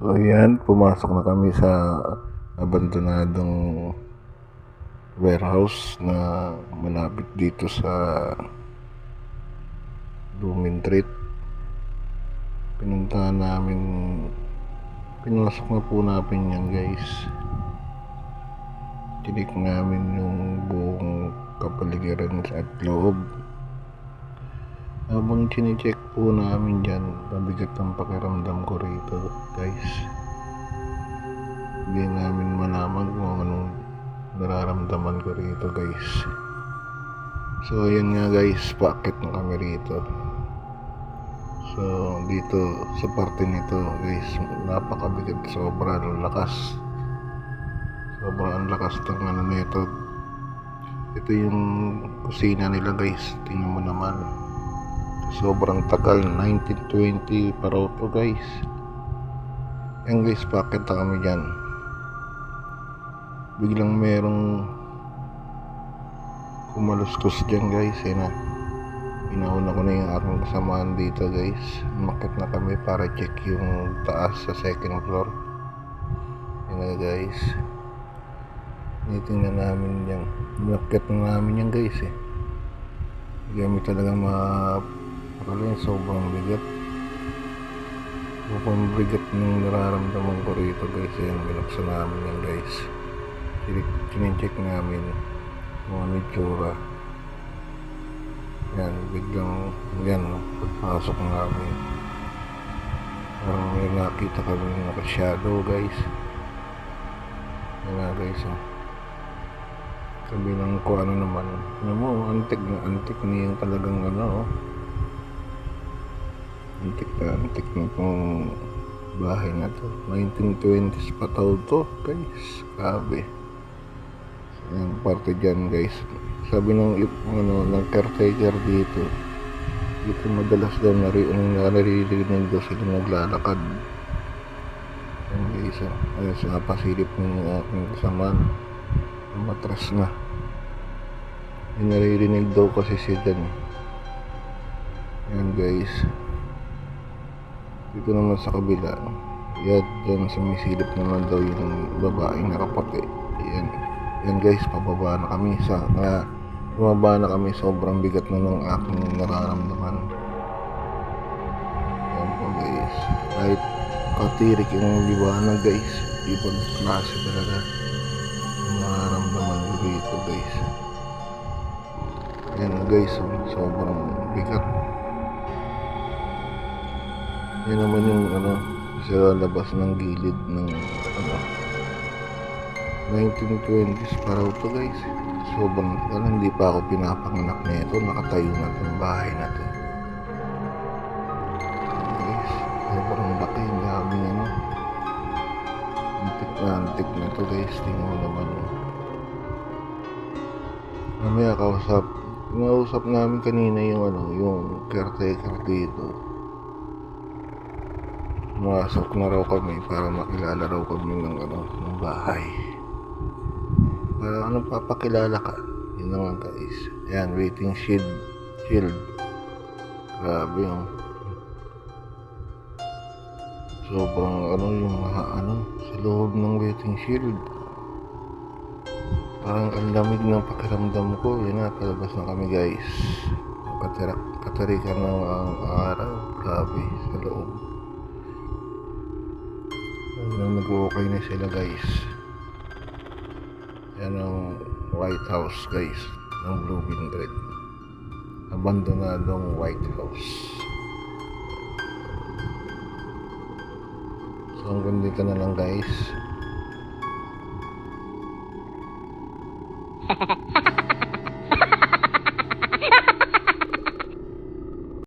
So ayan, pumasok na kami sa abandonadong warehouse na malapit dito sa Lumin Street. Pinuntahan namin, pinasok na po namin yan guys. Tinik namin yung buong kapaligiran at loob. Habang chine-check po namin dyan, mabigat ang pakiramdam ko rito guys. Hindi namin malaman kung anong nararamdaman ko rito guys. So ayan nga guys, paakit na kami rito. So dito sa parte nito guys, napakabigat, sobrang lakas. Sobrang lakas ng ano nito. Ito yung kusina nila guys, tingnan mo naman. Sobrang tagal, 1920 pa raw to guys. Yan guys, paakit na kami dyan. Biglang merong kumalustos dyan guys. Yan na, inauna ko na yung aking kasamaan dito guys. Umakyat na kami para check yung taas sa second floor. Yan na guys, tinitingnan namin yan. Umakyat na namin yan guys eh. Gamit talaga sobrang bigat. Sobrang bigat ng nararamdaman ko rito guys. Yan, binuksan namin yan guys. Kine-check namin kung ano yung tsura. Yan, biglang yan, pagpasok namin parang may nakita kami naka-shadow guys. Yan nga guys sabi lang ko ano naman, ano mo, antik na yung talagang ano, antik na itong bahay na to. 1920s pa tao to guys, grabe. Yan, parte dyan guys. Sabi ng caretaker dito madalas daw naririnig daw sila naglalakad. Yan guys, ayun sa pasilip ng aking kasamaan, matras na. Yung naririnig daw kasi siya dyan. Yan guys, dito naman sa kabila, yan dyan sumisilip naman daw yung babaeng nakaputi. Yan guys, pababa na kami bumaba na kami. Sobrang bigat na ng aking nararamdaman. Yan po guys, kahit katirik yung liwanag guys, ibang klase talaga yung nararamdaman ko dito guys. Yan guys, sobrang bigat. Yan naman yung sa labas ng gilid ng 1920s pa raw to guys. Sobrang tagal, hindi pa ako pinapanganak nito, nakatayo na itong bahay na to guys. Sobrang laki, daming antik na to guys. Tingnan mo naman. Mamaya kinausap namin kanina yung caretaker dito. Masok na raw kami para makilala raw kami ng bahay. Para papakilala ka. Yun naman guys. Ayan, waiting shield. Grabe yung sobrang yung sa loob ng waiting shield. Parang ang lamig ng pakiramdam ko. Yan na, palabas na kami guys. Katarikan ng araw. Grabe sa loob. Nag-okay na sila guys. Yan ang White House guys ng Lumin Street. Abandonadong White House. So hanggang dito na lang guys.